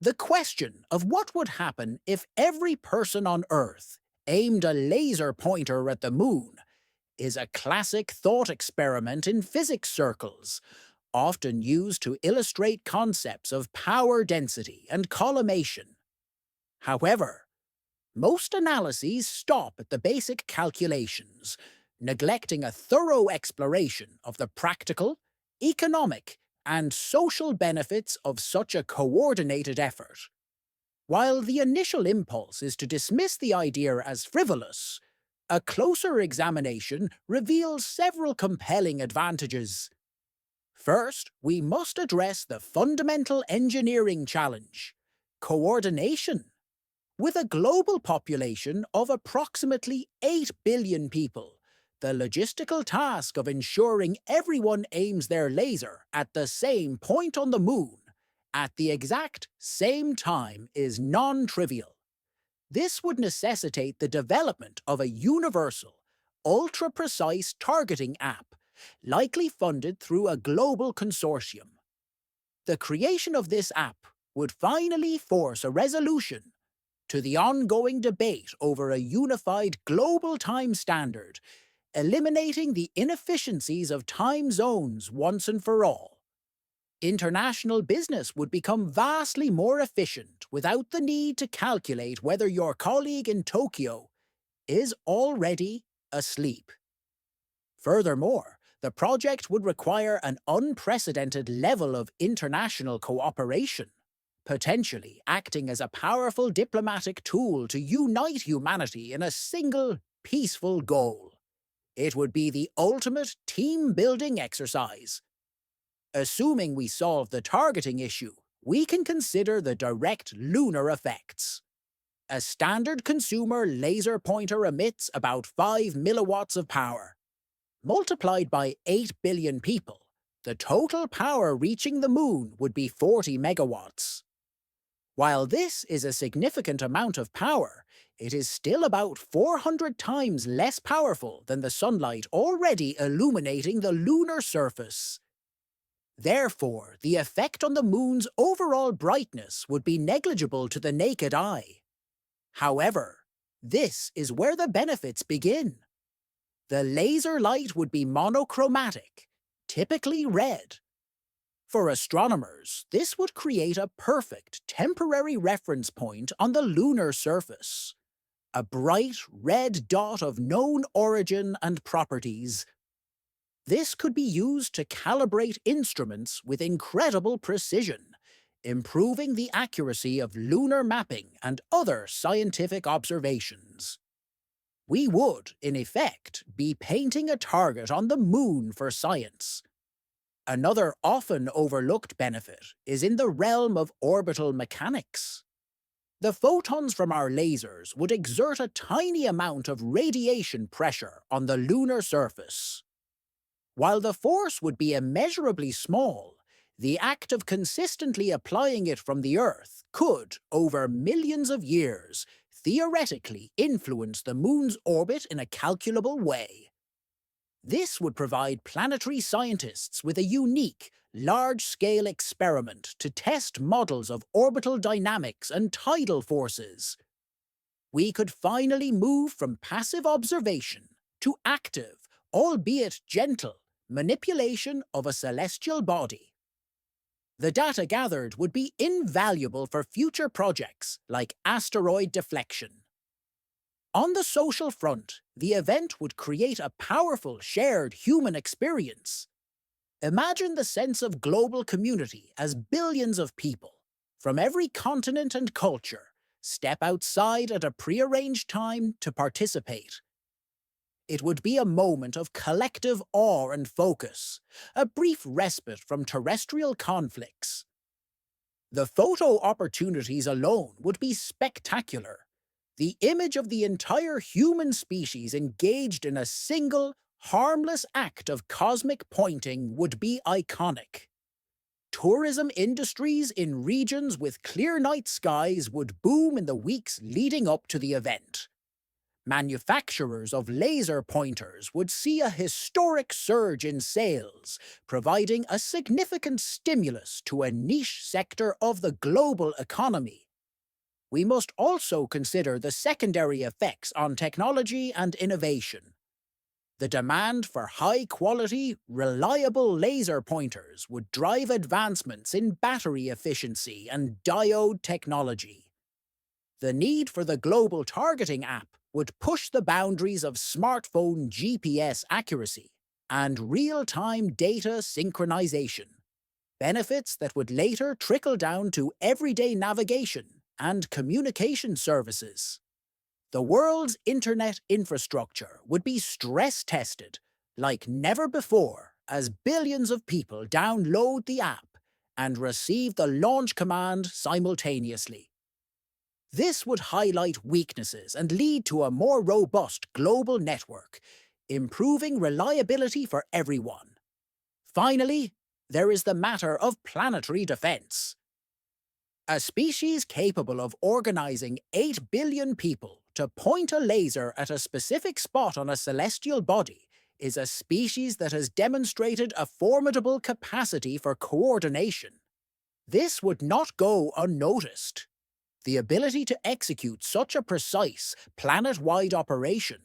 The question of what would happen if every person on Earth aimed a laser pointer at the moon is a classic thought experiment in physics circles, often used to illustrate concepts of power density and collimation. However, most analyses stop at the basic calculations, neglecting a thorough exploration of the practical, economic, and social benefits of such a coordinated effort. While the initial impulse is to dismiss the idea as frivolous, a closer examination reveals several compelling advantages. First, we must address the fundamental engineering challenge: coordination. With a global population of approximately 8 billion people, the logistical task of ensuring everyone aims their laser at the same point on the moon at the exact same time is non-trivial. This would necessitate the development of a universal, ultra-precise targeting app, likely funded through a global consortium. The creation of this app would finally force a resolution to the ongoing debate over a unified global time standard, eliminating the inefficiencies of time zones once and for all. International business would become vastly more efficient without the need to calculate whether your colleague in Tokyo is already asleep. Furthermore, the project would require an unprecedented level of international cooperation, potentially acting as a powerful diplomatic tool to unite humanity in a single, peaceful goal. It would be the ultimate team-building exercise. Assuming we solve the targeting issue, we can consider the direct lunar effects. A standard consumer laser pointer emits about 5 milliwatts of power. Multiplied by 8 billion people, the total power reaching the moon would be 40 megawatts. While this is a significant amount of power, it is still about 400 times less powerful than the sunlight already illuminating the lunar surface. Therefore, the effect on the moon's overall brightness would be negligible to the naked eye. However, this is where the benefits begin. The laser light would be monochromatic, typically red. For astronomers, this would create a perfect temporary reference point on the lunar surface. A bright red dot of known origin and properties. This could be used to calibrate instruments with incredible precision, improving the accuracy of lunar mapping and other scientific observations. We would, in effect, be painting a target on the moon for science. Another often overlooked benefit is in the realm of orbital mechanics. The photons from our lasers would exert a tiny amount of radiation pressure on the lunar surface. While the force would be immeasurably small, the act of consistently applying it from the Earth could, over millions of years, theoretically influence the moon's orbit in a calculable way. This would provide planetary scientists with a unique, large-scale experiment to test models of orbital dynamics and tidal forces. We could finally move from passive observation to active, albeit gentle, manipulation of a celestial body. The data gathered would be invaluable for future projects like asteroid deflection. On the social front, the event would create a powerful shared human experience. Imagine the sense of global community as billions of people, from every continent and culture, step outside at a prearranged time to participate. It would be a moment of collective awe and focus, a brief respite from terrestrial conflicts. The photo opportunities alone would be spectacular. The image of the entire human species engaged in a single, harmless act of cosmic pointing would be iconic. Tourism industries in regions with clear night skies would boom in the weeks leading up to the event. Manufacturers of laser pointers would see a historic surge in sales, providing a significant stimulus to a niche sector of the global economy. We must also consider the secondary effects on technology and innovation. The demand for high-quality, reliable laser pointers would drive advancements in battery efficiency and diode technology. The need for the global targeting app would push the boundaries of smartphone GPS accuracy and real-time data synchronization, benefits that would later trickle down to everyday navigation and communication services. The world's internet infrastructure would be stress-tested like never before as billions of people download the app and receive the launch command simultaneously. This would highlight weaknesses and lead to a more robust global network, improving reliability for everyone. Finally, there is the matter of planetary defense. A species capable of organizing 8 billion people to point a laser at a specific spot on a celestial body is a species that has demonstrated a formidable capacity for coordination. This would not go unnoticed. The ability to execute such a precise, planet-wide operation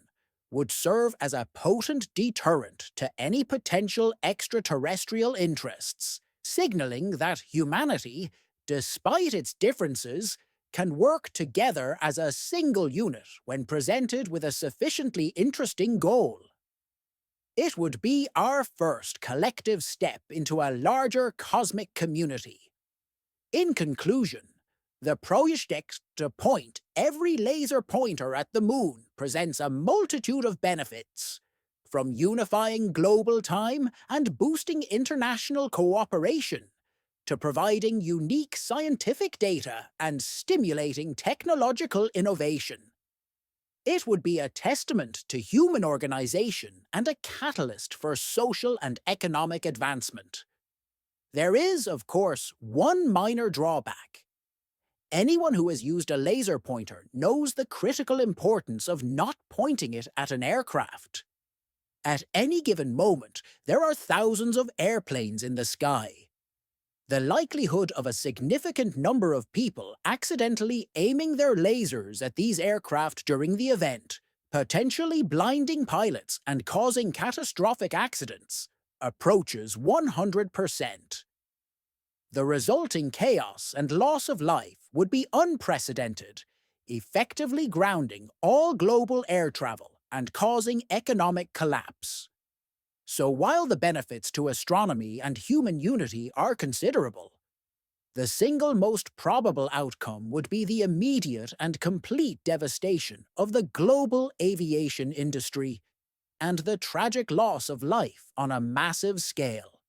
would serve as a potent deterrent to any potential extraterrestrial interests, signaling that humanity, despite its differences, can work together as a single unit when presented with a sufficiently interesting goal. It would be our first collective step into a larger cosmic community. In conclusion, the project to point every laser pointer at the moon presents a multitude of benefits, from unifying global time and boosting international cooperation, to providing unique scientific data and stimulating technological innovation. It would be a testament to human organization and a catalyst for social and economic advancement. There is, of course, one minor drawback. Anyone who has used a laser pointer knows the critical importance of not pointing it at an aircraft. At any given moment, there are thousands of airplanes in the sky. The likelihood of a significant number of people accidentally aiming their lasers at these aircraft during the event, potentially blinding pilots and causing catastrophic accidents, approaches 100%. The resulting chaos and loss of life would be unprecedented, effectively grounding all global air travel and causing economic collapse. So while the benefits to astronomy and human unity are considerable, the single most probable outcome would be the immediate and complete devastation of the global aviation industry and the tragic loss of life on a massive scale.